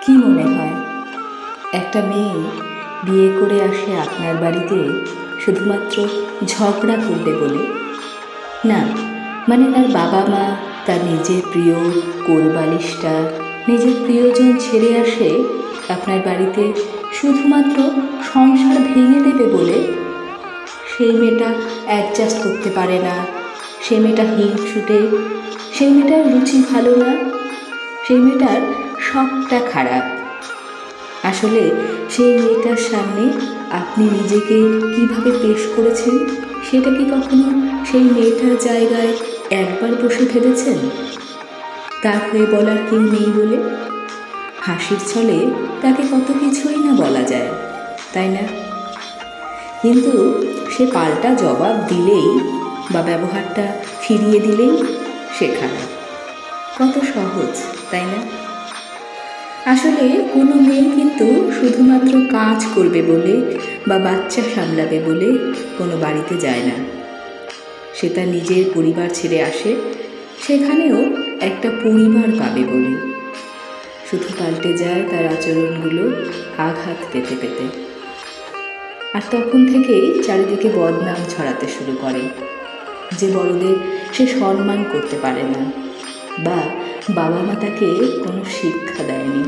কি মনে হয় একটা মেয়ে বিয়ে করে আসে আপনার বাড়িতে শুধুমাত্র ঝগড়া করবে বলে? না, মানে তার বাবা মা, তার নিজের প্রিয় কোলবালিশটা, নিজের প্রিয়জন ছেড়ে আসে আপনার বাড়িতে শুধুমাত্র সংসার ভেঙে দেবে বলে? সেই মেয়েটা অ্যাডজাস্ট করতে পারে না, সেই মেয়েটা হিংসুটে, সেই মেয়েটার রুচি ভালো না, সেই মেয়েটার সবটা খারাপ। আসলে সেই মেয়েটার সামনে আপনি নিজেকে কিভাবে পেশ করেছেন সেটা কি কখনো সেই মেয়েটার জায়গায় একবার বসে ভেবেছেন? তার হয়ে বলার কেউ নেই বলে হাসির ছলে তাকে কত কিছুই না বলা যায়, তাই না? কিন্তু সে পাল্টা জবাব দিলেই বা ব্যবহারটা ফিরিয়ে দিলেই সে খারাপ। কত সহজ, তাই না? আসলে কোনো মেয়ে কিন্তু শুধুমাত্র কাজ করবে বলে বা বাচ্চা সামলাবে বলে কোনো বাড়িতে যায় না। সে তার নিজের পরিবার ছেড়ে আসে সেখানেও একটা পরিবার পাবে বলে। শুধু পাল্টে যায় তার আচরণগুলো আঘাত পেতে পেতে, আর তখন থেকেই চারিদিকে বদনাম ছড়াতে শুরু করে যে বড়দের সে সম্মান করতে পারে না, বা বাবা মা তাকে কোনো শিক্ষা দেয়নি।